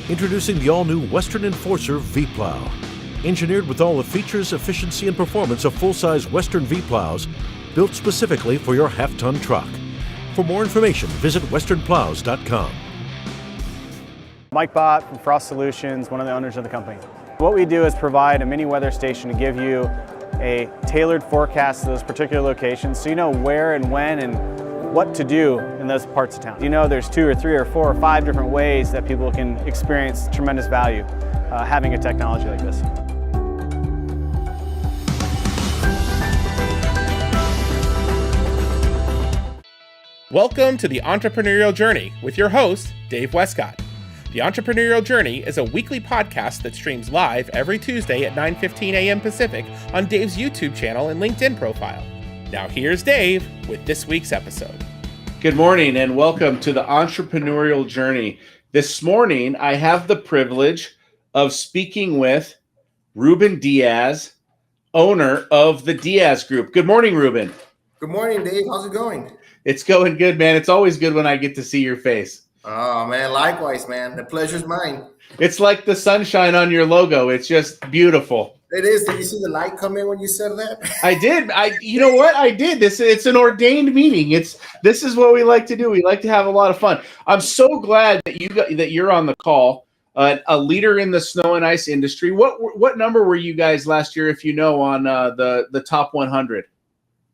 Introducing the all-new Western Enforcer V-Plow. Engineered with all the features, efficiency, and performance of full-size Western V-Plows, built specifically for your half-ton truck. For more information, visit westernplows.com. Mike Bott from Frost Solutions, one of the owners of the company. What we do is provide a mini weather station to give you a tailored forecast to those particular locations so you know where and when and what to do in those parts of town. You know there's 2 or 3 or 4 or 5 different ways that people can experience tremendous value having a technology like this. Welcome to the Entrepreneurial Journey with your host, Dave Westcott. The Entrepreneurial Journey is a weekly podcast that streams live every Tuesday at 9:15 a.m. Pacific on Dave's YouTube channel and LinkedIn profile. Now here's Dave with this week's episode. Good morning and welcome to the Entrepreneurial Journey. This morning, I have the privilege of speaking with Ruben Diaz, owner of the Diaz Group. Good morning, Ruben. Good morning, Dave. How's it going? It's going good, man. It's always good when I get to see your face. Oh, man. Likewise, man. The pleasure's mine. It's like the sunshine on your logo. It's just beautiful. It is. Did you see the light come in when you said that? I did. You know what? I did. It's an ordained meeting. This is what we like to do. We like to have a lot of fun. I'm so glad that you're on the call. A leader in the snow and ice industry. What number were you guys last year, if you know, on the top 100?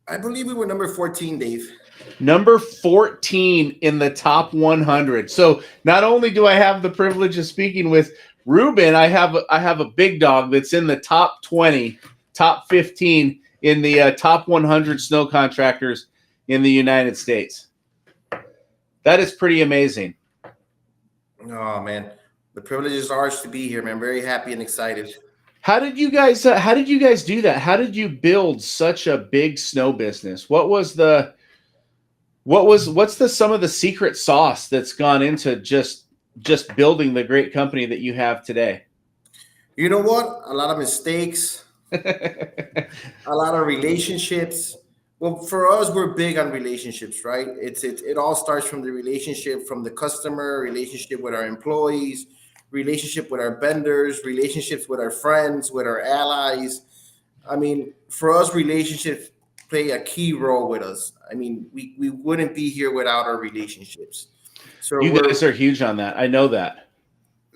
I believe we were number 14, Dave. Number 14 in the top 100. So not only do I have the privilege of speaking with Ruben, I have a big dog that's in the top 20, top 15 in the top 100 snow contractors in the United States. That is pretty amazing. Oh, man. The privilege is ours to be here, man. Very happy and excited. How did you guys do that? How did you build such a big snow business? What's some of the secret sauce that's gone into just building the great company that you have today? You know what? A lot of mistakes, a lot of relationships. Well, for us, we're big on relationships, right? It all starts from the relationship from the customer, relationship with our employees, relationship with our vendors, relationships with our friends, with our allies. I mean, for us, relationships play a key role with us. I mean, we wouldn't be here without our relationships. So you guys are huge on that. I know that.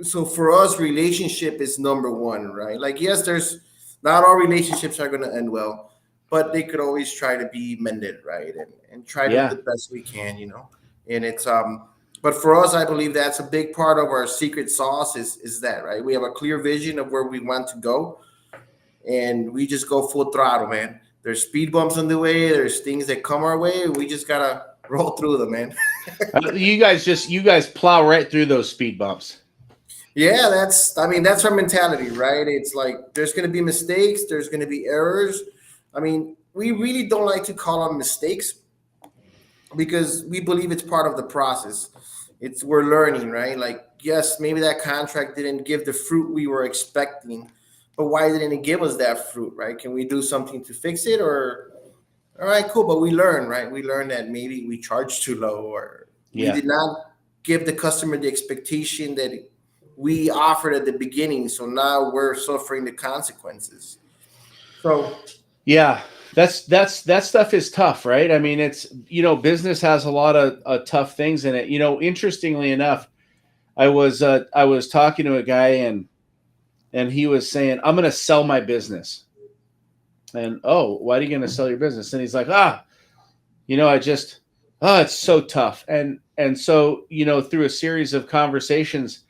So for us, relationship is number one, right? Like, yes, not all relationships are going to end well, but they could always try to be mended, right? And try to do the best we can, you know? And it's, but for us, I believe that's a big part of our secret sauce is that, right? We have a clear vision of where we want to go, and we just go full throttle, man. There's speed bumps on the way. There's things that come our way. We just got to roll through them, man. You guys plow right through those speed bumps. Yeah, that's our mentality, right? It's like there's going to be mistakes. There's going to be errors. I mean, we really don't like to call them mistakes because we believe it's part of the process. We're learning, right? Like, yes, maybe that contract didn't give the fruit we were expecting, but why didn't it give us that fruit, right? Can we do something to fix it? Or, all right, cool. But we learn, right? We learn that maybe we charged too low or we did not give the customer the expectation that we offered at the beginning. So now we're suffering the consequences. So, yeah, that stuff is tough, right? I mean, it's, business has a lot of tough things in it. Interestingly enough, I was talking to a guy and he was saying, I'm going to sell my business. And, why are you going to sell your business? And he's like, it's so tough. And so, through a series of conversations,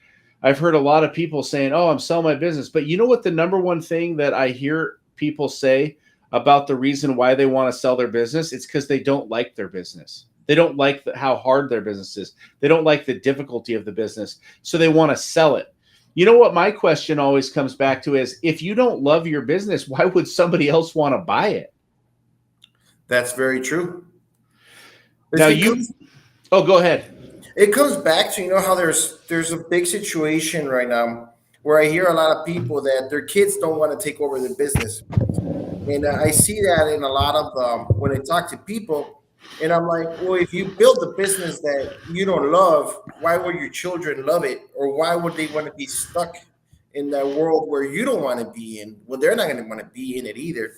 I've heard a lot of people saying, I'm selling my business. But you know what the number one thing that I hear people say about the reason why they want to sell their business? It's because they don't like their business. They don't like how hard their business is. They don't like the difficulty of the business. So they want to sell it. You know what my question always comes back to is, if you don't love your business, why would somebody else want to buy it? That's very true. Now go ahead. It comes back to, how there's a big situation right now where I hear a lot of people that their kids don't want to take over the business. And I see that in a lot of, when I talk to people, And I'm like, well, if you build a business that you don't love, why would your children love it? Or why would they want to be stuck in that world where you don't want to be in? Well, they're not going to want to be in it either.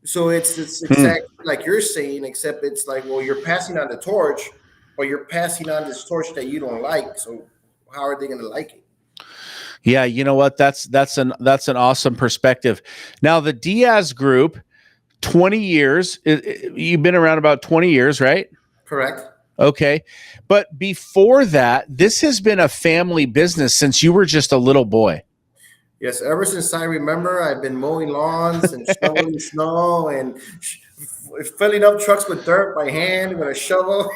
So it's Hmm. exactly like you're saying, except it's like, well, you're passing on the torch, but you're passing on this torch that you don't like. So how are they going to like it? Yeah, you know what? That's an awesome perspective. Now, the Diaz Group, 20 years. You've been around about 20 years, right? Correct. Okay. But before that, this has been a family business since you were just a little boy. Yes, ever since I remember, I've been mowing lawns and shoveling snow and filling up trucks with dirt by hand with a shovel.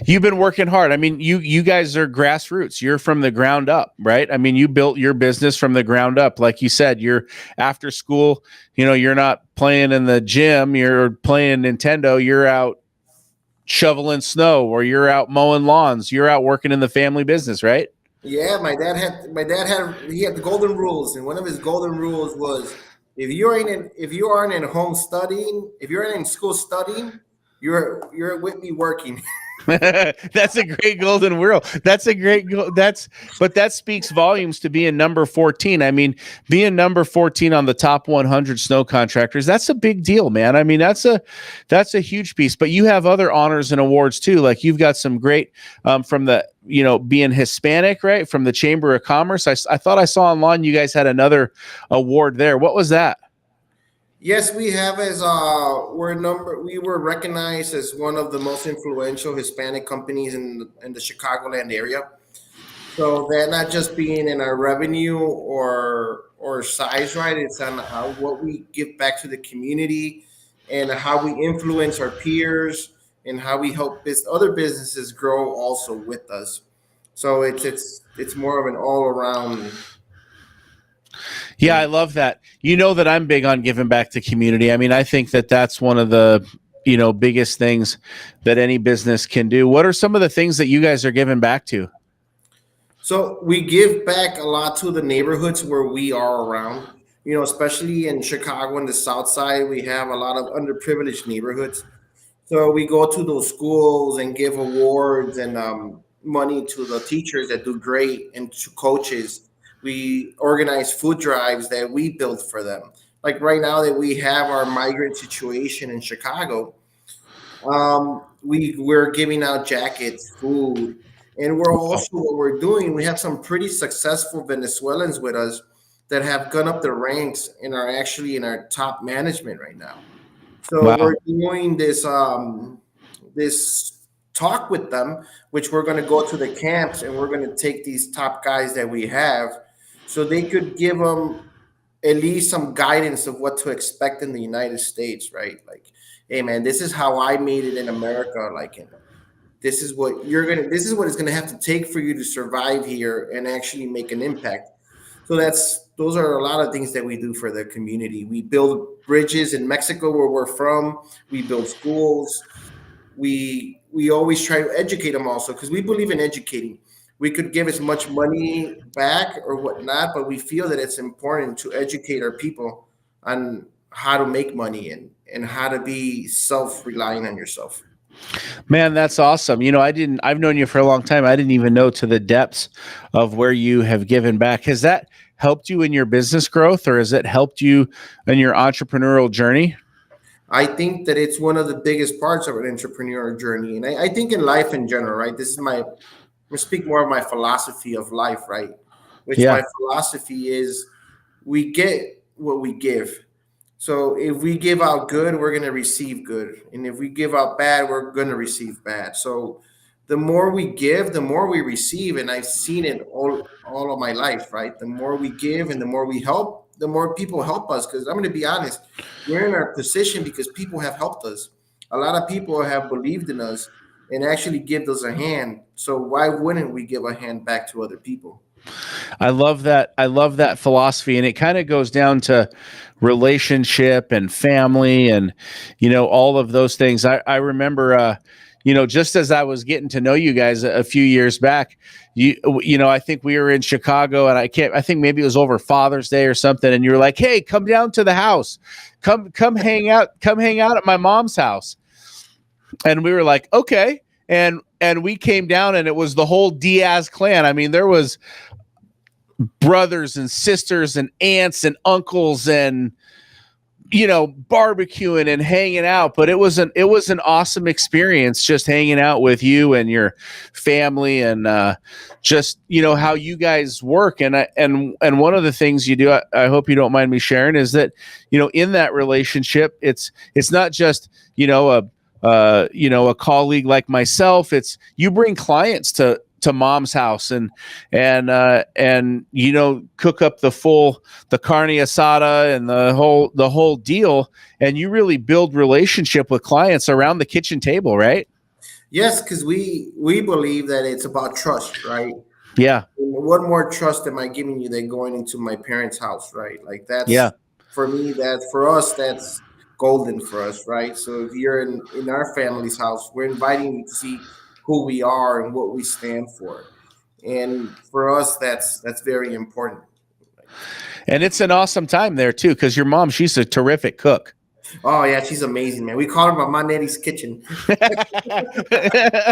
You've been working hard. I mean, you guys are grassroots. You're from the ground up, right? I mean, you built your business from the ground up. Like you said, you're after school, you're not playing in the gym, you're playing Nintendo, you're out shoveling snow or you're out mowing lawns, you're out working in the family business, right? Yeah, he had the golden rules, and one of his golden rules was if you aren't in home studying, if you're in school studying, you're with me working. That's a great golden rule. That's a great but that speaks volumes to being number 14. I mean, being number 14 on the top 100 snow contractors, that's a big deal, man. I mean, that's a huge piece, but you have other honors and awards too. Like you've got some great from the, being Hispanic, right? From the Chamber of Commerce. I thought I saw online you guys had another award there. What was that? Yes, we have we were recognized as one of the most influential Hispanic companies in the Chicagoland area. So they're not just being in our revenue or size, right? It's on what we give back to the community and how we influence our peers and how we help other businesses grow also with us. So it's more of an all around. Yeah, I love that. You know that I'm big on giving back to community. I mean, I think that that's one of the, biggest things that any business can do. What are some of the things that you guys are giving back to? So we give back a lot to the neighborhoods where we are around. Especially in Chicago and the South Side, we have a lot of underprivileged neighborhoods. So we go to those schools and give awards and money to the teachers that do great and to coaches. We organize food drives that we build for them. Like right now that we have our migrant situation in Chicago, we're giving out jackets, food, and we're also what we're doing. We have some pretty successful Venezuelans with us that have gone up the ranks and are actually in our top management right now. So Wow. we're doing this talk with them, which we're going to go to the camps and we're going to take these top guys that we have, so they could give them at least some guidance of what to expect in the United States, right? Like, hey man, this is how I made it in America. Like, this is what this is what it's gonna have to take for you to survive here and actually make an impact. So those are a lot of things that we do for the community. We build bridges in Mexico where we're from. We build schools. We always try to educate them also because we believe in educating. We could give as much money back or whatnot, but we feel that it's important to educate our people on how to make money and how to be self-reliant on yourself. Man, that's awesome. I've known you for a long time. I didn't even know to the depths of where you have given back. Has that helped you in your business growth or has it helped you in your entrepreneurial journey? I think that it's one of the biggest parts of an entrepreneurial journey. And I think in life in general, right? I'm going to speak more of my philosophy of life, right? Which Yeah. my philosophy is we get what we give. So if we give out good, we're going to receive good. And if we give out bad, we're going to receive bad. So the more we give, the more we receive. And I've seen it all of my life, right? The more we give and the more we help, the more people help us. Because I'm going to be honest, we're in our position because people have helped us. A lot of people have believed in us and actually give us a hand. So why wouldn't we give a hand back to other people? I love that. I love that philosophy. And it kind of goes down to relationship and family and, all of those things. I remember, just as I was getting to know you guys a few years back, I think we were in Chicago and I think maybe it was over Father's Day or something. And you were like, hey, come down to the house, come hang out at my mom's house. And we were like, okay. And we came down, and it was the whole Diaz clan. I mean, there was brothers and sisters and aunts and uncles and, you know, barbecuing and hanging out. But it was an awesome experience just hanging out with you and your family, and just, you know, how you guys work. And one of the things you do, I hope you don't mind me sharing, is that, you know, in that relationship, it's not just, you know, a colleague like myself. It's, you bring clients to mom's house and you know, cook up the carne asada and the whole deal, and you really build relationship with clients around the kitchen table, right? Yes, because we believe that it's about trust, right? Yeah. And what more trust am I giving you than going into my parents' house, right? Like, that's, Yeah. for me, that for us, that's golden for us, right? So if you're in our family's house, we're inviting you to see who we are and what we stand for. And for us, that's very important. And it's an awesome time there too, because your mom, she's a terrific cook. Oh yeah, she's amazing, man. We call her Mama Nettie's kitchen.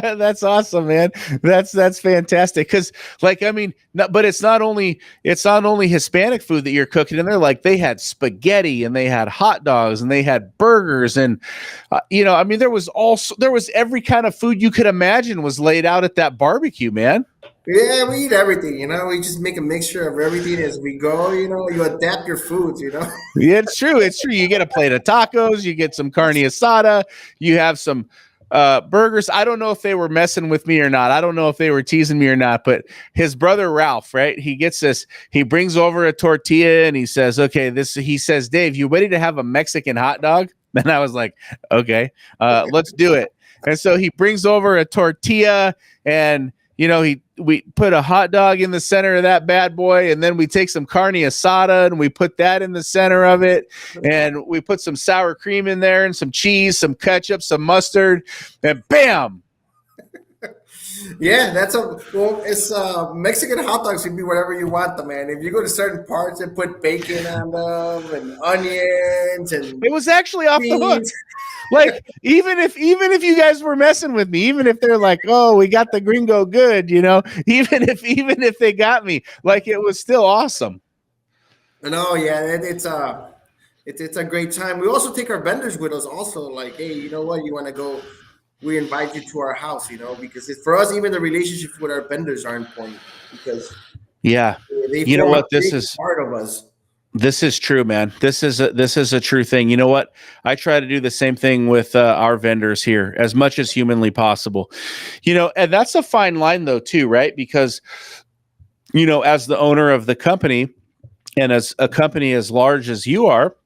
That's awesome, man. That's fantastic. Because, like, I mean, but it's not only Hispanic food that you're cooking in there. Like, they had spaghetti and they had hot dogs and they had burgers, and you know, I mean, there was every kind of food you could imagine was laid out at that barbecue, man. Yeah, we eat everything, you know. We just make a mixture of everything as we go, you know. You adapt your foods, you know. Yeah, it's true. It's true. You get a plate of tacos, you get some carne asada, you have some burgers. I don't know if they were messing with me or not. I don't know if they were teasing me or not, but his brother Ralph, right? He gets this, he brings over a tortilla and he says, okay, he says, Dave, you ready to have a Mexican hot dog? And I was like, okay, let's do it. And so he brings over a tortilla, and, you know, we put a hot dog in the center of that bad boy, and then we take some carne asada and we put that in the center of it, and we put some sour cream in there and some cheese, some ketchup, some mustard, and bam. Yeah, it's Mexican hot dogs can be whatever you want them, man. If you go to certain parts and put bacon on them and onions, and it was actually off beans. the hook. Like, even if you guys were messing with me, even if they're like, oh, we got the gringo good, you know, even if they got me, like, it was still awesome. No, yeah, it's a great time. We also take our vendors with us also, like, hey, you know what, you want to go, we invite you to our house, you know, because for us, even the relationships with our vendors are important, because yeah, they you know form what, a this big is part of us. This is true, man. This is a true thing. You know what? I try to do the same thing with our vendors here as much as humanly possible. You know, and that's a fine line though too, right? Because, you know, as the owner of the company, and as a company as large as you are,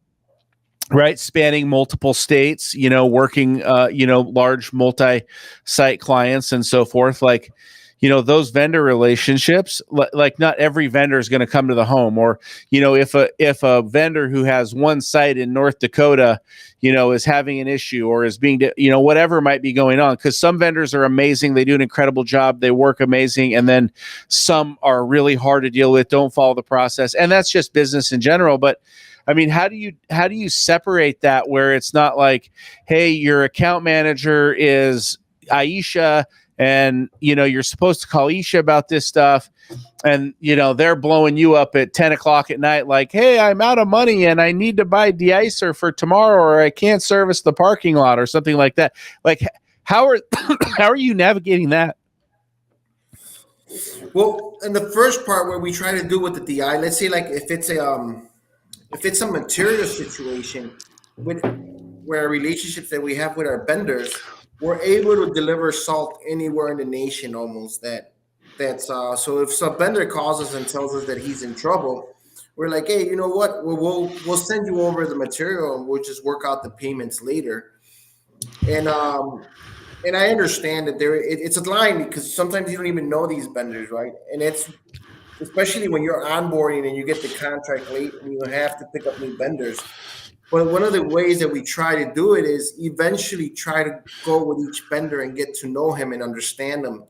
right, spanning multiple states, you know, working, you know, large multi-site clients and so forth, like, you know, those vendor relationships, like, not every vendor is going to come to the home, or, you know, if a vendor who has one site in North Dakota, you know, is having an issue or is being, you know, whatever might be going on, because some vendors are amazing. They do an incredible job. They work amazing. And then some are really hard to deal with, don't follow the process. And that's just business in general. But I mean, how do you separate that, where it's not like, hey, your account manager is Aisha, and, you know, you're supposed to call Isha about this stuff, and, you know, they're blowing you up at 10 o'clock at night, like, hey, I'm out of money and I need to buy de-icer for tomorrow, or I can't service the parking lot, or something like that. Like, how are you navigating that? Well, in the first part, where we try to do with the DI, let's say, like, if it's a material situation with where relationships that we have with our vendors, we're able to deliver salt anywhere in the nation almost. So if some vendor calls us and tells us that he's in trouble, we're like, hey, you know what? We'll send you over the material and we'll just work out the payments later. And I understand that it's a line, because sometimes you don't even know these vendors, right? And it's especially when you're onboarding and you get the contract late and you have to pick up new vendors. But one of the ways that we try to do it is eventually try to go with each vendor and get to know him and understand him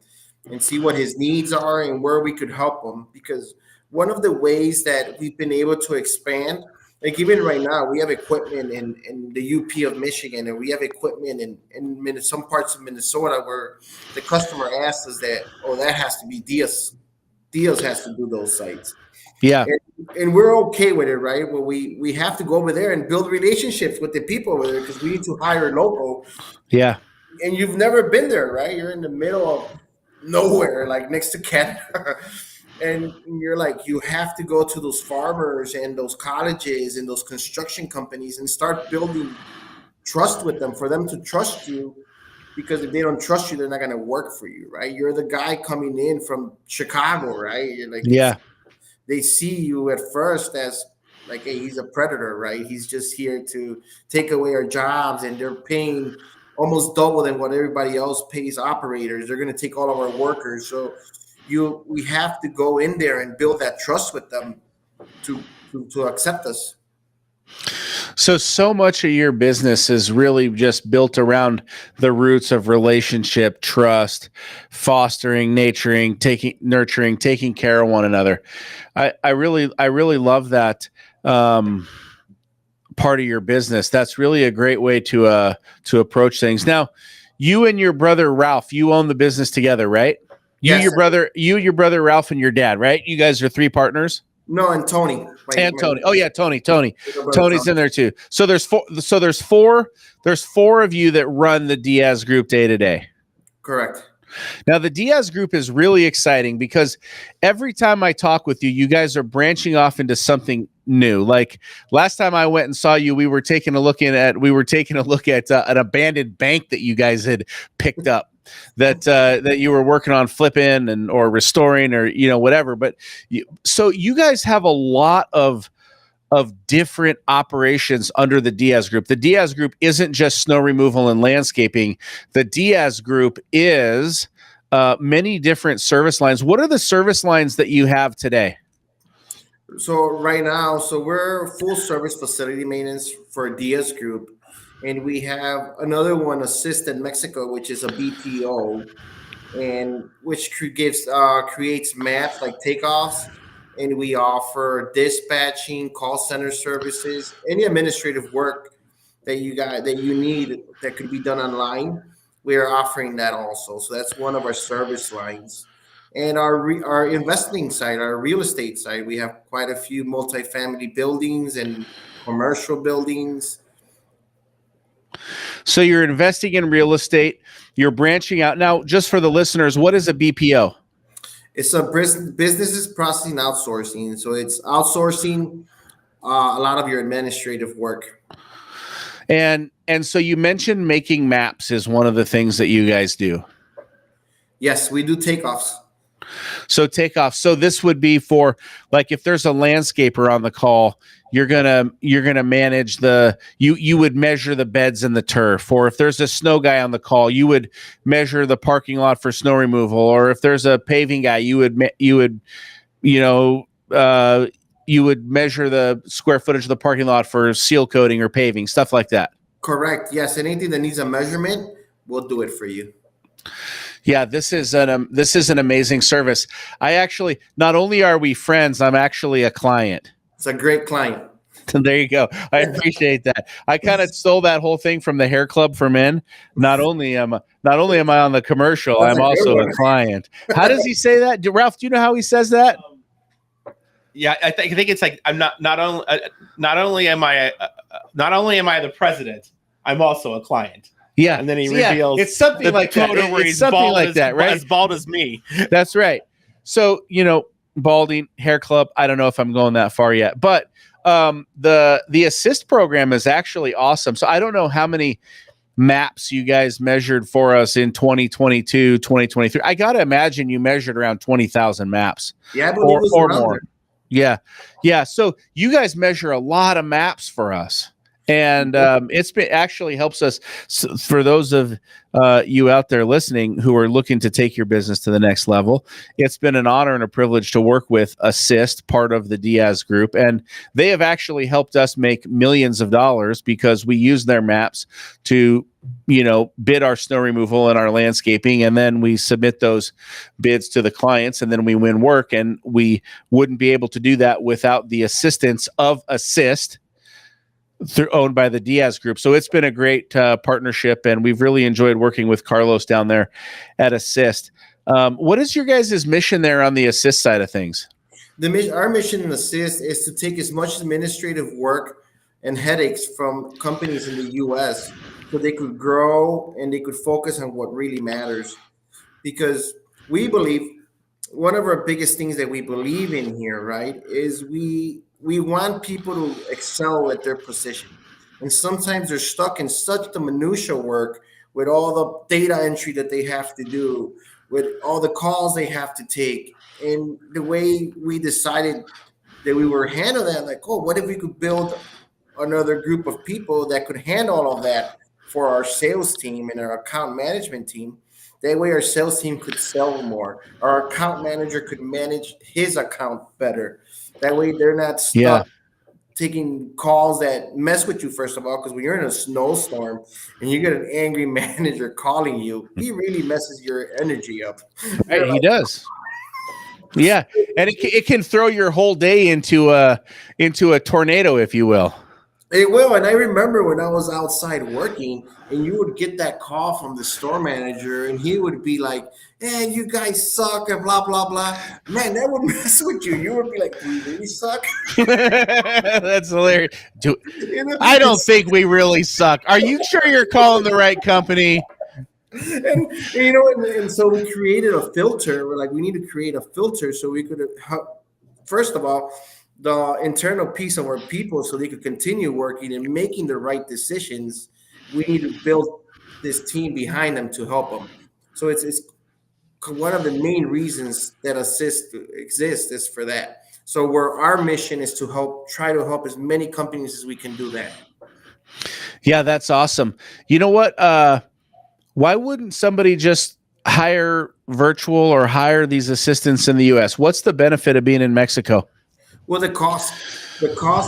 and see what his needs are and where we could help him. Because one of the ways that we've been able to expand Like even right now, we have equipment in the UP of Michigan, and we have equipment in some parts of Minnesota where the customer asks us that, oh, that has to be Diaz. Diaz has to do those sites. Yeah. And we're okay with it, right? Well, we have to go over there and build relationships with the people over there because we need to hire local. Yeah. And you've never been there, right? You're in the middle of nowhere, like next to Canada. And you're like, you have to go to those farmers and those colleges and those construction companies and start building trust with them for them to trust you. Because if they don't trust you, they're not going to work for you, right? You're the guy coming in from Chicago, right? You're like, Yeah. They see you at first as like, hey, he's a predator, right? He's just here to take away our jobs, and they're paying almost double than what everybody else pays operators. They're going to take all of our workers. So we have to go in there and build that trust with them to accept us. So much of your business is really just built around the roots of relationship, trust, fostering, nurturing, taking care of one another. I really love that part of your business. That's really a great way to approach things. Now, you and your brother Ralph, you own the business together, right? Yes. Your brother Ralph, and your dad, right? You guys are 3 partners. No, and Tony. Tony. Oh yeah, Tony. Tony's in there too. So there's 4 of you that run the Diaz Group day to day. Correct. Now the Diaz Group is really exciting because every time I talk with you, you guys are branching off into something new. Like last time I went and saw you, we were taking a look at an abandoned bank that you guys had picked up. That you were working on flipping or restoring or whatever. But so you guys have a lot of different operations under the Diaz Group. The Diaz Group isn't just snow removal and landscaping. The Diaz Group is many different service lines. What are the service lines that you have today? So right now, we're full service facility maintenance for Diaz Group. And we have another one, Assist in Mexico, which is a BPO, and which creates maps like takeoffs. And we offer dispatching, call center services, any administrative work that you need that could be done online. We are offering that also. So that's one of our service lines. And our investing side, our real estate side, we have quite a few multifamily buildings and commercial buildings. So you're investing in real estate, you're branching out. Now, just for the listeners, what is a BPO? It's a business processing outsourcing. So it's outsourcing a lot of your administrative work. And so you mentioned making maps is one of the things that you guys do. Yes, we do takeoffs. So takeoff. So this would be for like if there's a landscaper on the call, you're gonna manage you would measure the beds and the turf. Or if there's a snow guy on the call, you would measure the parking lot for snow removal. Or if there's a paving guy, you would measure the square footage of the parking lot for seal coating or paving, stuff like that. Correct. Yes, anything that needs a measurement, we'll do it for you. Yeah, this is an amazing service. I actually, not only are we friends, I'm actually a client. It's a great client. There you go. I appreciate that. I kind of stole that whole thing from the Hair Club for Men. Not only am I on the commercial, I'm also a client. How does he say that? Ralph, do you know how he says that? Yeah, I think it's like I'm not only am I the president, I'm also a client. Yeah, and then he reveals it's something like that. It's something like that, right? As bald as me. That's right. So balding, Hair Club. I don't know if I'm going that far yet, but the assist program is actually awesome. So I don't know how many maps you guys measured for us in 2022, 2023. I got to imagine you measured around 20,000 maps. Yeah, or more. Yeah. So you guys measure a lot of maps for us. And actually helps us. For those of you out there listening who are looking to take your business to the next level, it's been an honor and a privilege to work with Assist, part of the Diaz Group. And they have actually helped us make millions of dollars because we use their maps to bid our snow removal and our landscaping, and then we submit those bids to the clients, and then we win work. And we wouldn't be able to do that without the assistance of Assist. owned by the Diaz Group. So it's been a great partnership, and we've really enjoyed working with Carlos down there at Assist. What is your guys' mission there on the Assist side of things? Our mission in Assist is to take as much administrative work and headaches from companies in the U.S. so they could grow and they could focus on what really matters. Because we believe one of our biggest things that we believe in here, right, is we want people to excel at their position. And sometimes they're stuck in such the minutia work with all the data entry that they have to do, with all the calls they have to take. And the way we decided that we were handle that, like, oh, what if we could build another group of people that could handle all of that for our sales team and our account management team? That way our sales team could sell more. Our account manager could manage his account better. That way they're not stuck taking calls that mess with you, first of all, because when you're in a snowstorm and you get an angry manager calling you, he really messes your energy up. Right, he does. Yeah, and it can throw your whole day into a tornado, if you will. It will. And I remember when I was outside working and you would get that call from the store manager and he would be like, hey, you guys suck and blah, blah, blah. Man, that would mess with you. You would be like, do we really suck? That's hilarious. I don't think we really suck. Are you sure you're calling the right company? And so we created a filter. We're like, we need to create a filter so we could, first of all, the internal piece of our people so they could continue working and making the right decisions. We need to build this team behind them to help them. So it's one of the main reasons that Assist exists is for that. So our mission is to try to help as many companies as we can do that. Yeah, that's awesome. You know what? Why wouldn't somebody just hire virtual or hire these assistants in the U.S.? What's the benefit of being in Mexico? Well, the cost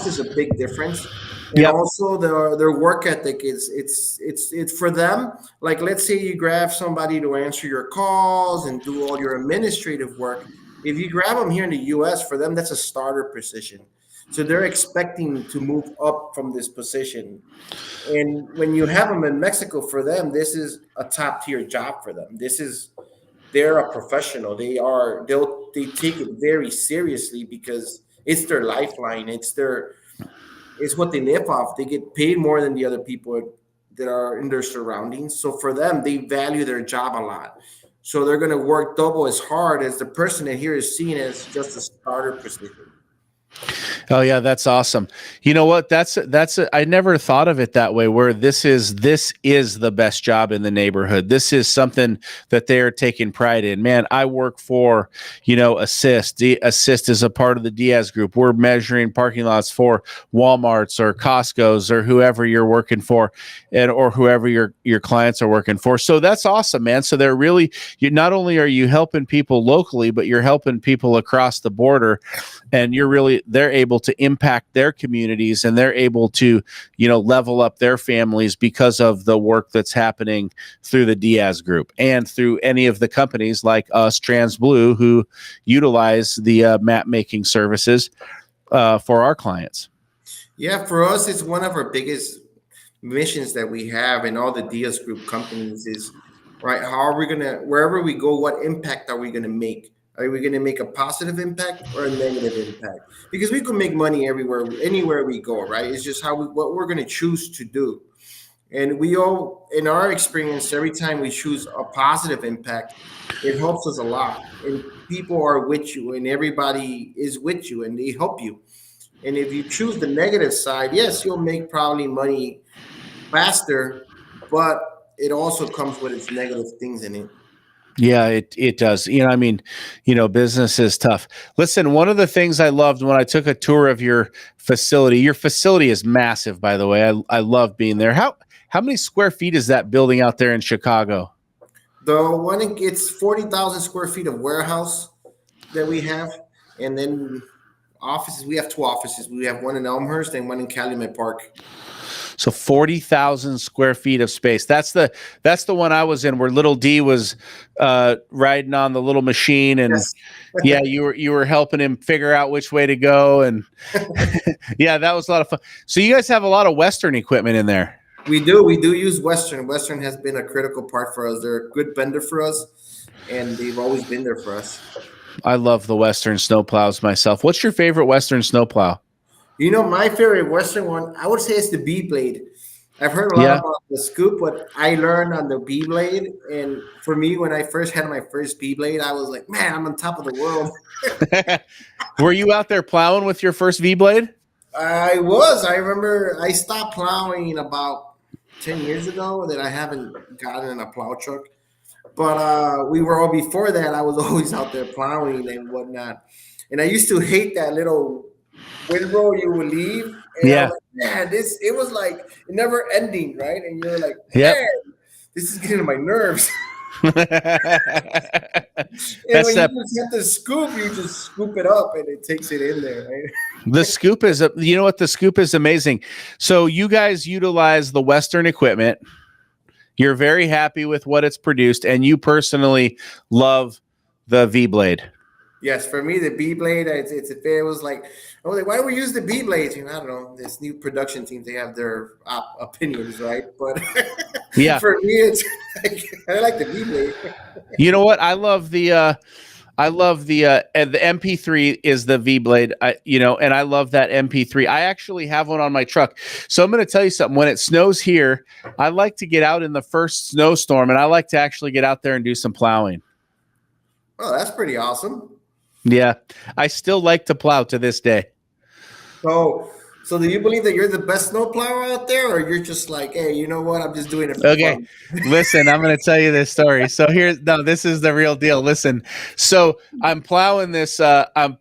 is a big difference. And also their work ethic it's for them. Like, let's say you grab somebody to answer your calls and do all your administrative work. If you grab them here in the US, for them, that's a starter position. So they're expecting to move up from this position. And when you have them in Mexico, for them, this is a top tier job for them. They're a professional. They take it very seriously because it's their lifeline. It's what they live off. They get paid more than the other people that are in their surroundings. So for them, they value their job a lot. So they're going to work double as hard as the person that here is seen as just a starter position. Oh yeah, that's awesome. You know what? I never thought of it that way, where this is the best job in the neighborhood. This is something that they're taking pride in. Man, I work for, Assist. Assist is a part of the Diaz Group. We're measuring parking lots for Walmarts or Costco's or whoever you're working for, or whoever your clients are working for. So that's awesome, man. So they're really, not only are you helping people locally, but you're helping people across the border, and they're able to impact their communities, and they're able to, level up their families because of the work that's happening through the Diaz Group and through any of the companies like us, TransBlue, who utilize the map making services for our clients. Yeah, for us, it's one of our biggest missions that we have in all the Diaz Group companies is, right, how are we going to, wherever we go, what impact are we going to make? Are we going to make a positive impact or a negative impact? Because we can make money anywhere we go, right? It's just what we're going to choose to do. And we all, in our experience, every time we choose a positive impact, it helps us a lot. And people are with you, and everybody is with you, and they help you. And if you choose the negative side, yes, you'll make probably money faster, but it also comes with its negative things in it. Yeah, it does. Business is tough. Listen, one of the things I loved when I took a tour of your facility is massive, by the way. I love being there. How many square feet is that building out there in Chicago? It's 40,000 square feet of warehouse that we have. And then offices, we have two offices. We have one in Elmhurst and one in Calumet Park. So 40,000 square feet of space. That's the one I was in, where little D was riding on the little machine, and Yes. yeah, you were helping him figure out which way to go, and yeah, that was a lot of fun. So you guys have a lot of Western equipment in there. We do use Western. Western has been a critical part for us. They're a good vendor for us, and they've always been there for us. I love the Western snowplows myself. What's your favorite Western snowplow? You know, my favorite Western one, I would say, is the B blade. I've heard a lot about the scoop, but I learned on the B blade. And for me, when I first had my first B blade, I was like, man, I'm on top of the world. Were you out there plowing with your first V blade? I was. I remember I stopped plowing about 10 years ago, that I haven't gotten in a plow truck. But we were all before that. I was always out there plowing and whatnot. And I used to hate that little windrow you would leave. And I was like, man, it was like never ending, right? And you're like, man, this is getting to my nerves. And when you just hit the scoop, you just scoop it up and it takes it in there, right? The scoop is, you know what? The scoop is amazing. So you guys utilize the Western equipment. You're very happy with what it's produced, and you personally love the V blade. Yes, for me, the B blade, it was like, I was like, why do we use the B blades? You know, I don't know. This new production team, they have their opinions, right? But yeah, for me, it's like, I like the B blade. You know what? I love the MP3 is the V blade. And I love that MP3. I actually have one on my truck. So I'm going to tell you something. When it snows here, I like to get out in the first snowstorm, and I like to actually get out there and do some plowing. Oh, that's pretty awesome. Yeah, I still like to plow to this day. So do you believe that you're the best snowplower out there, or you're just like, hey, you know what? I'm just doing it for fun. Listen, I'm going to tell you this story. So this is the real deal. Listen, so I'm plowing this. I'm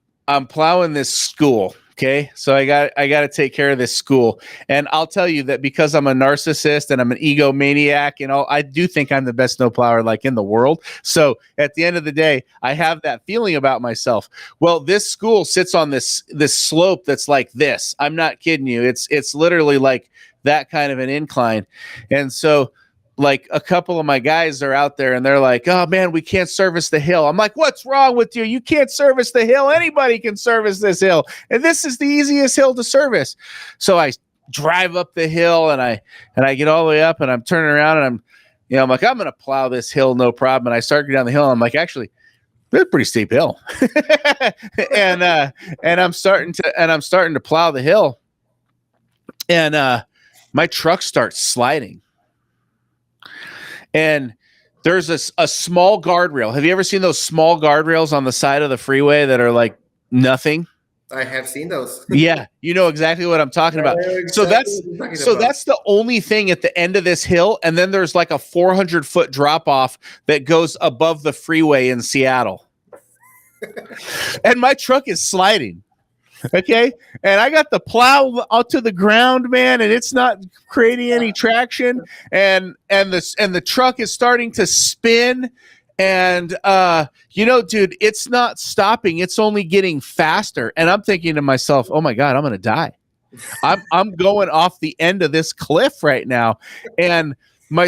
plowing this school. Okay, so I got to take care of this school, and I'll tell you that because I'm a narcissist and I'm an egomaniac and all, I do think I'm the best snowplower like in the world. So at the end of the day, I have that feeling about myself. Well, this school sits on this slope that's like this. I'm not kidding you. It's literally like that kind of an incline, and so, like, a couple of my guys are out there and they're like, oh man, we can't service the hill. I'm like, what's wrong with you? You can't service the hill. Anybody can service this hill. And this is the easiest hill to service. So I drive up the hill and I get all the way up and I'm turning around and I'm like, I'm going to plow this hill. No problem. And I start going down the hill. And I'm like, actually, it's a pretty steep hill. and I'm starting to plow the hill, and my truck starts sliding. And there's a small guardrail. Have you ever seen those small guardrails on the side of the freeway that are like nothing? I have seen those. Yeah, you know exactly what I'm talking about. So that's the only thing at the end of this hill, and then there's like a 400-foot drop off that goes above the freeway in Seattle. And my truck is sliding. Okay, and I got the plow out to the ground, man, and it's not creating any traction, and the truck is starting to spin, and dude, it's not stopping; it's only getting faster. And I'm thinking to myself, "Oh my God, I'm gonna die! I'm going off the end of this cliff right now." And my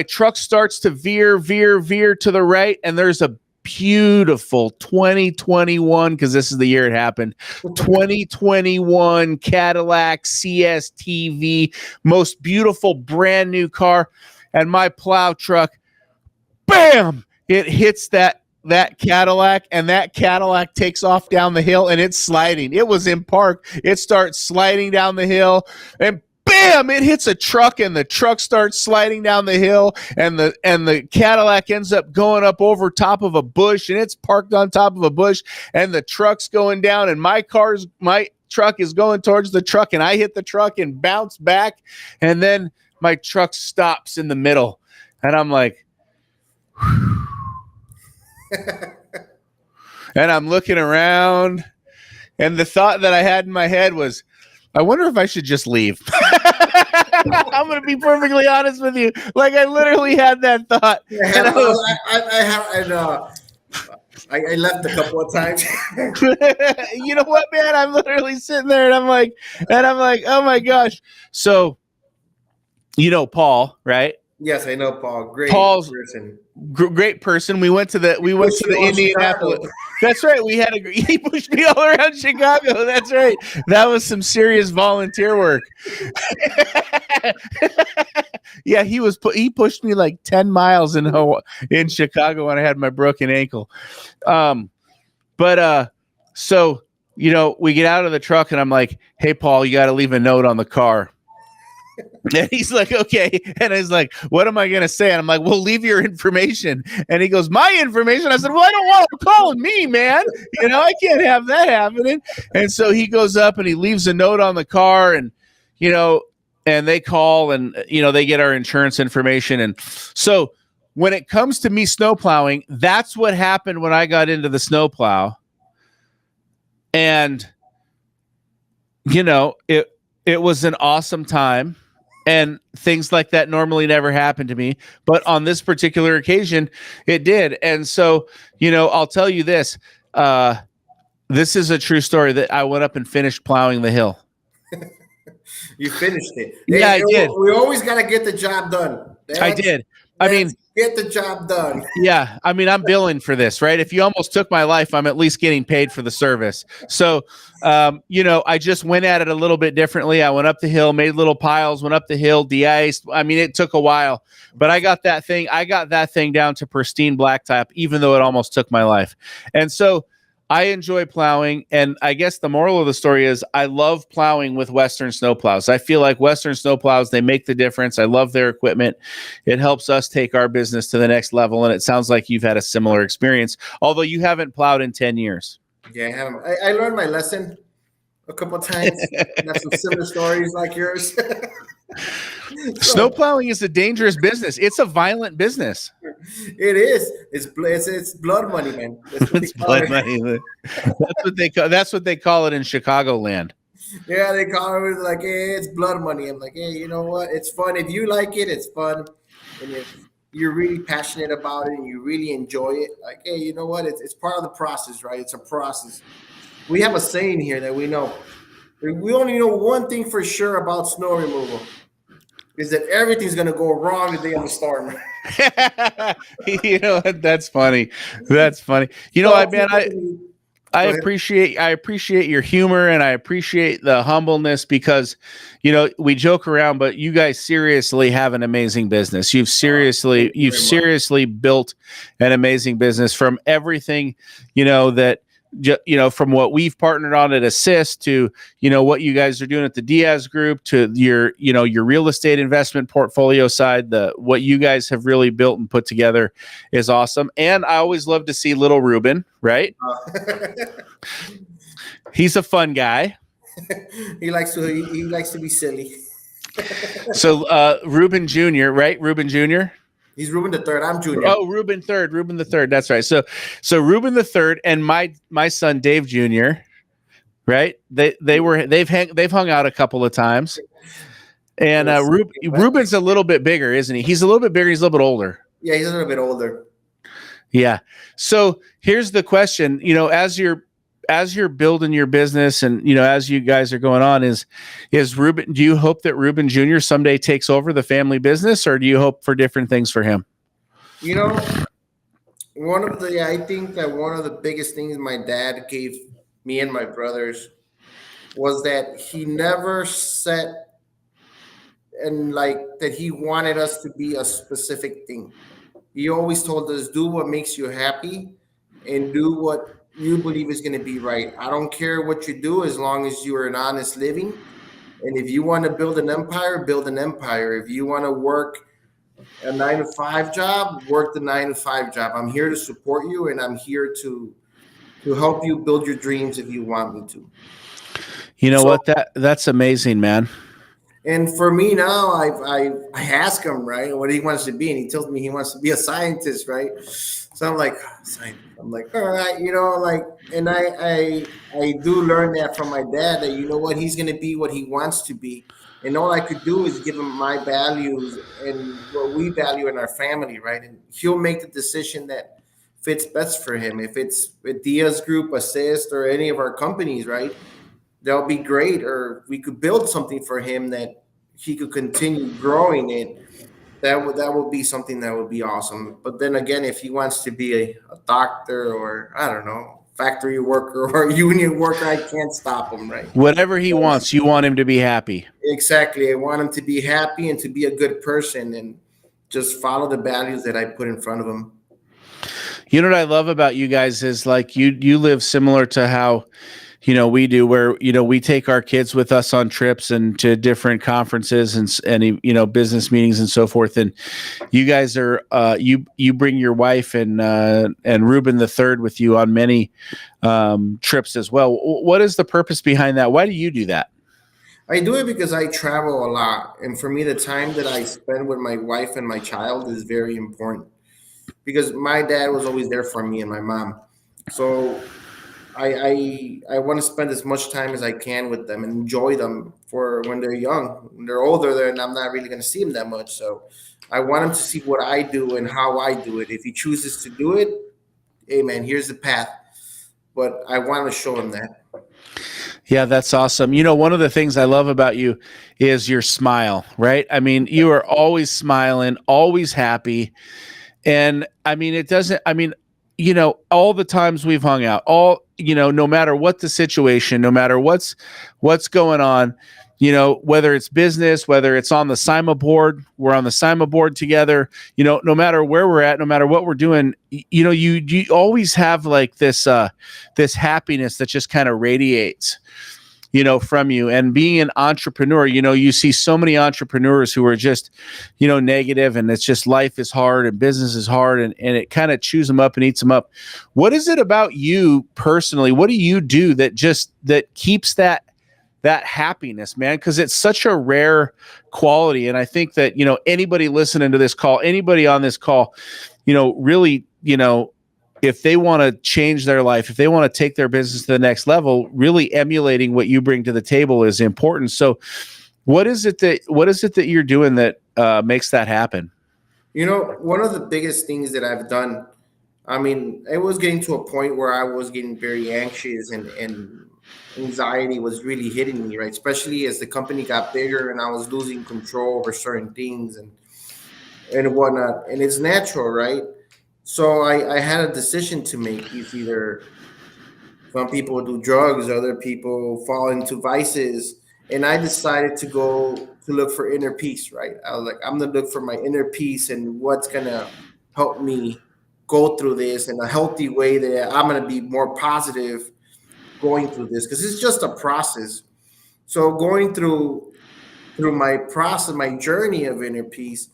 truck starts to veer to the right, and there's a beautiful 2021, because this is the year it happened, 2021 Cadillac CSTV, most beautiful brand new car, and my plow truck, bam, it hits that Cadillac, and that Cadillac takes off down the hill, and it's sliding. It was in park. It starts sliding down the hill, and bam, it hits a truck, and the truck starts sliding down the hill, and the Cadillac ends up going up over top of a bush, and it's parked on top of a bush, and the truck's going down, and my truck is going towards the truck, and I hit the truck and bounce back, and then my truck stops in the middle, and I'm like, and I'm looking around, and the thought that I had in my head was, I wonder if I should just leave. I'm going to be perfectly honest with you. Like, I literally had that thought. Yeah, I left a couple of times. You know what, man? I'm literally sitting there, and I'm like, oh my gosh. So You know Paul, right? Yes, I know Paul. Great Paul's person. great person. We went to the Indianapolis. Chicago. That's right. He pushed me all around Chicago. That's right. That was some serious volunteer work. Yeah, he pushed me like 10 miles in Chicago when I had my broken ankle. So we get out of the truck and I'm like, "Hey Paul, you got to leave a note on the car." And he's like, "Okay." And I was like, "What am I going to say?" And I'm like, "Well, leave your information." And he goes, "My information?" I said, "Well, I don't want him calling me, man. I can't have that happening." And so he goes up and he leaves a note on the car, and and they call and they get our insurance information. And so when it comes to me snowplowing, that's what happened when I got into the snowplow. And it was an awesome time. And things like that normally never happen to me. But on this particular occasion, it did. And so, I'll tell you this. This is a true story that I went up and finished plowing the hill. You finished it. Yeah, I did. We always got to get the job done. I did. I mean, get the job done. Yeah. I mean, I'm billing for this, right? If you almost took my life, I'm at least getting paid for the service. So, I just went at it a little bit differently. I went up the hill, made little piles, went up the hill, de-iced. I mean, it took a while, but I got that thing down to pristine blacktop, even though it almost took my life. And so I enjoy plowing. And I guess the moral of the story is I love plowing with Western snowplows. I feel like Western snowplows, they make the difference. I love their equipment. It helps us take our business to the next level. And it sounds like you've had a similar experience, although you haven't plowed in 10 years. Yeah, I haven't. I learned my lesson a couple of times. I have some similar stories like yours. Snowplowing is a dangerous business. It's a violent business. It is. It's blood money, man. It's blood money. That's what they call it in Chicagoland. Yeah, they call it like, "Hey, it's blood money." I'm like, "Hey, you know what? It's fun. If you like it, it's fun. And if you're really passionate about it and you really enjoy it, like, hey, you know what? It's part of the process, right? It's a process." We have a saying here that we know. We only know one thing for sure about snow removal. Is that everything's going to go wrong the day of the storm. That's funny. That's funny. I appreciate your humor, and I appreciate the humbleness, because, we joke around, but you guys seriously have an amazing business. You've seriously built an amazing business from everything, from what we've partnered on at Assist to, what you guys are doing at the Diaz Group, to your real estate investment portfolio side. What you guys have really built and put together is awesome. And I always love to see little Ruben, right? He's a fun guy. He likes to be silly. So Ruben Jr., right? Ruben Jr. He's Ruben the Third. I'm Junior. Oh, Ruben the Third. That's right. So Ruben the Third and my son Dave Jr., right? They've hung out a couple of times. And Ruben's a little bit bigger, isn't he? He's a little bit bigger. He's a little bit older. Yeah, he's a little bit older. Yeah. So here's the question. As you're building your business, and as you guys are going on, is Ruben, do you hope that Ruben Jr. someday takes over the family business, or do you hope for different things for him? I think that one of the biggest things my dad gave me and my brothers was that he never said and like that he wanted us to be a specific thing. He always told us, do what makes you happy and do what you believe is going to be right. I don't care what you do as long as you are an honest living. And if you want to build an empire, build an empire. If you want to work a 9-to-5 job, work the 9-to-5 job. I'm here to support you, and I'm here to help you build your dreams if you want me to. That's amazing, man. And for me now, I ask him, right, what he wants to be, and he tells me he wants to be a scientist, right? So I'm like, all right, and I do learn that from my dad that, he's going to be what he wants to be. And all I could do is give him my values and what we value in our family, right? And he'll make the decision that fits best for him. If it's with Diaz Group, Assist, or any of our companies, right? That'll be great. Or we could build something for him that he could continue growing it, that would be something that would be awesome. But then again, if he wants to be a doctor, or I don't know, factory worker or union worker, I can't stop him, right? Whatever he wants, you want him to be happy. Exactly. I want him to be happy and to be a good person and just follow the values that I put in front of him. You know what I love about you guys is like you live similar to how, we do, where, we take our kids with us on trips and to different conferences and business meetings and so forth. And you guys are, you bring your wife and Ruben the third with you on many trips as well. What is the purpose behind that? Why do you do that? I do it because I travel a lot. And for me, the time that I spend with my wife and my child is very important, because my dad was always there for me and my mom. So I want to spend as much time as I can with them and enjoy them for when they're young. When they're older, then I'm not really going to see them that much. So I want him to see what I do and how I do it. If he chooses to do it, hey man, here's the path. But I want to show him that. Yeah, that's awesome. One of the things I love about you is your smile, right? I mean, you are always smiling, always happy. And I mean, all the times we've hung out, no matter what the situation, no matter what's going on, whether it's business, whether it's on the SIMA board, we're on the SIMA board together, no matter where we're at, no matter what we're doing, you always have like this happiness that just kind of radiates, from you. And being an entrepreneur, you see so many entrepreneurs who are just, negative, and it's just life is hard and business is hard, and it kind of chews them up and eats them up. What is it about you personally? What do you do that keeps that happiness, man? Because it's such a rare quality. And I think that, anybody listening to this call, anybody on this call, really, if they want to change their life, if they want to take their business to the next level, really emulating what you bring to the table is important. So what is it that you're doing that makes that happen? One of the biggest things that I've done, I mean, it was getting to a point where I was getting very anxious and anxiety was really hitting me, right? Especially as the company got bigger and I was losing control over certain things and whatnot. And it's natural, right? So I had a decision to make. It's either some people do drugs, other people fall into vices. And I decided to go to look for inner peace, right? I was like, I'm going to look for my inner peace and what's going to help me go through this in a healthy way, that I'm going to be more positive going through this, because it's just a process. So going through my process, my journey of inner peace,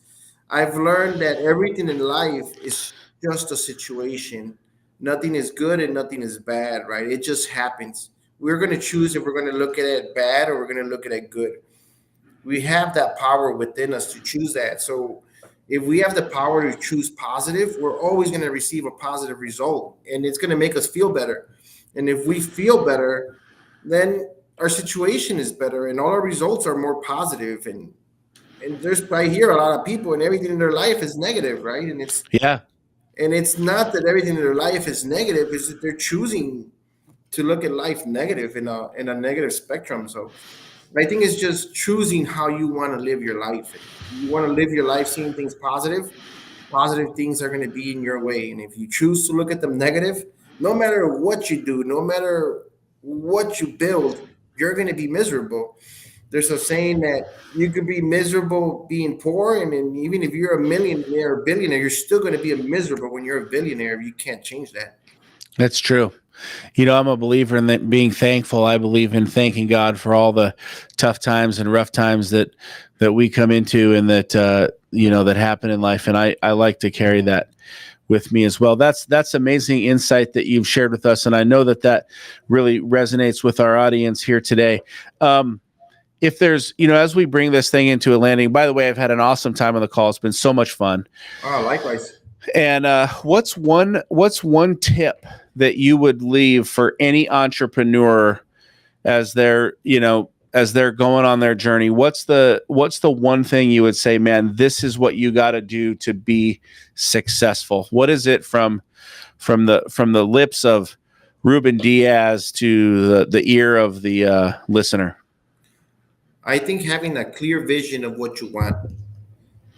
I've learned that everything in life is just a situation. Nothing is good and nothing is bad, right? It just happens. We're going to choose if we're going to look at it bad or we're going to look at it good. We have that power within us to choose that. So if we have the power to choose positive, we're always going to receive a positive result, and it's going to make us feel better. And if we feel better, then our situation is better and all our results are more positive. And I hear a lot of people and everything in their life is negative, right? And it's not that everything in their life is negative, it's that they're choosing to look at life negative in a negative spectrum. So I think it's just choosing how you want to live your life. If you want to live your life seeing things positive things are going to be in your way. And if you choose to look at them negative, no matter what you do, no matter what you build, you're going to be miserable. There's a saying that you could be miserable being poor, and then even if you're a millionaire or billionaire, you're still going to be miserable when you're a billionaire. You can't change that. That's true. I'm a believer in being thankful. I believe in thanking God for all the tough times and rough times that we come into and that that happen in life. And I like to carry that with me as well. That's amazing insight that you've shared with us, and I know that really resonates with our audience here today. If there's, as we bring this thing into a landing, by the way, I've had an awesome time on the call. It's been so much fun. Oh, likewise. And what's one tip that you would leave for any entrepreneur as they're going on their journey? What's the one thing you would say, man, this is what you got to do to be successful? What is it from the lips of Ruben Diaz to the ear of the listener? I think having a clear vision of what you want.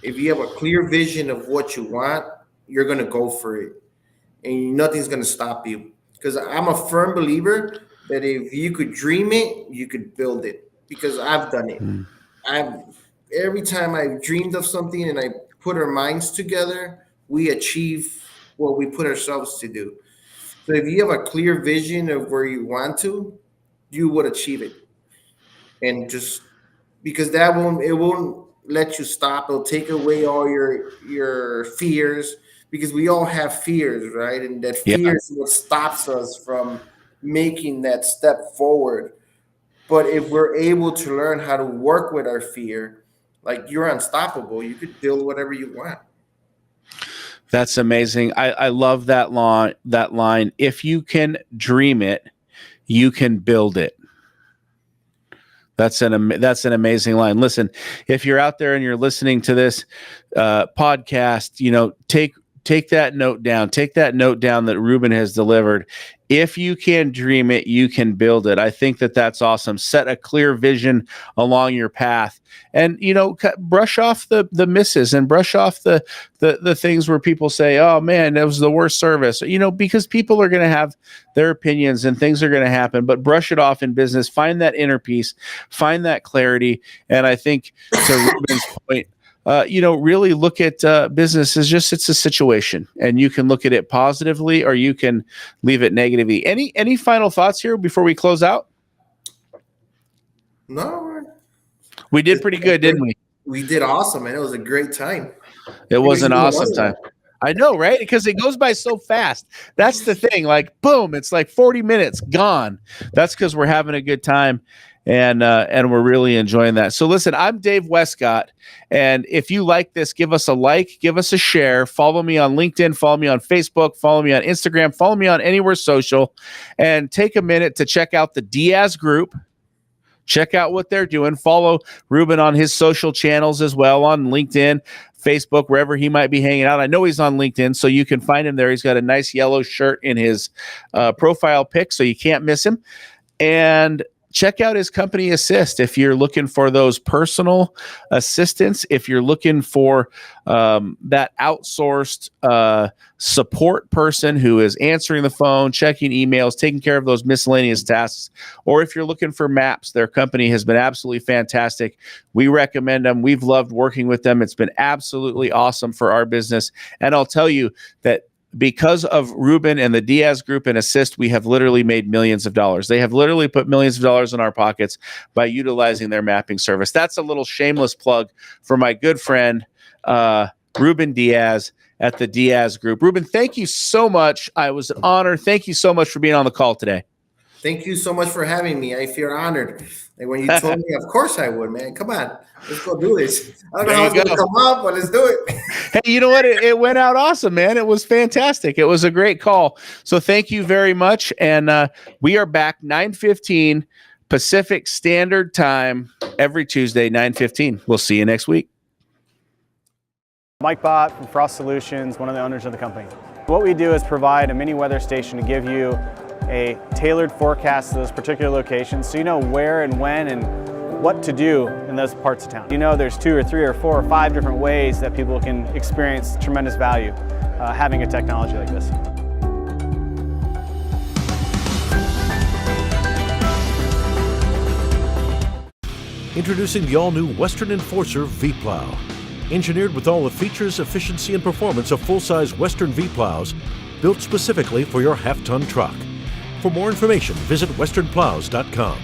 If you have a clear vision of what you want, you're going to go for it, and nothing's going to stop you. Because I'm a firm believer that if you could dream it, you could build it. Because I've done it. Every time I've dreamed of something and I put our minds together, we achieve what we put ourselves to do. So if you have a clear vision of where you want to, you would achieve it. And just because it won't let you stop. It'll take away all your fears, because we all have fears, right? And that fear is what stops us from making that step forward. But if we're able to learn how to work with our fear, like, you're unstoppable. You could build whatever you want. That's amazing. I love that line. If you can dream it, you can build it. That's an amazing line. Listen, if you're out there and you're listening to this podcast, take that note down. Take that note down that Ruben has delivered. If you can dream it, you can build it. I think that's awesome. Set a clear vision along your path, and brush off the misses, and brush off the things where people say, "Oh man, that was the worst service." Because people are going to have their opinions and things are going to happen. But brush it off in business. Find that inner peace. Find that clarity. And I think, to Ruben's point, really look at business as it's a situation, and you can look at it positively or you can leave it negatively. Any final thoughts here before we close out? No. We did pretty good, didn't we? We did awesome, man. It was a great time. It was an awesome time. I know, right? Because it goes by so fast. That's the thing. Like, boom, it's like 40 minutes gone. That's because we're having a good time. And we're really enjoying that. So listen, I'm Dave Westcott. And if you like this, give us a like, give us a share, follow me on LinkedIn, follow me on Facebook, follow me on Instagram, follow me on anywhere social, and take a minute to check out the Diaz Group. Check out what they're doing. Follow Ruben on his social channels as well, on LinkedIn, Facebook, wherever he might be hanging out. I know he's on LinkedIn, so you can find him there. He's got a nice yellow shirt in his profile pic, so you can't miss him. And check out his company Assist if you're looking for those personal assistants, if you're looking for that outsourced support person who is answering the phone, checking emails, taking care of those miscellaneous tasks, or if you're looking for maps. Their company has been absolutely fantastic. We recommend them. We've loved working with them. It's been absolutely awesome for our business. And I'll tell you that because of Ruben and the Diaz Group and Assist, we have literally made millions of dollars. They have literally put millions of dollars in our pockets by utilizing their mapping service. That's a little shameless plug for my good friend, Ruben Diaz at the Diaz Group. Ruben, thank you so much. I was an honor. Thank you so much for being on the call today. Thank you so much for having me. I feel honored. Like, when you told me, of course I would, man. Come on. Let's go do this. I don't know how it's going to come up, but let's do it. Hey, you know what? It went out awesome, man. It was fantastic. It was a great call. So thank you very much. And we are back 9:15 Pacific Standard Time every Tuesday, 9:15. We'll see you next week. Mike Bott from Frost Solutions, one of the owners of the company. What we do is provide a mini weather station to give you a tailored forecast to those particular locations, so you know where and when and what to do in those parts of town. There's 2 or 3 or 4 or 5 different ways that people can experience tremendous value having a technology like this. Introducing the all-new Western Enforcer V-Plow. Engineered with all the features, efficiency, and performance of full-size Western V-Plows, built specifically for your half-ton truck. For more information, visit westernplows.com.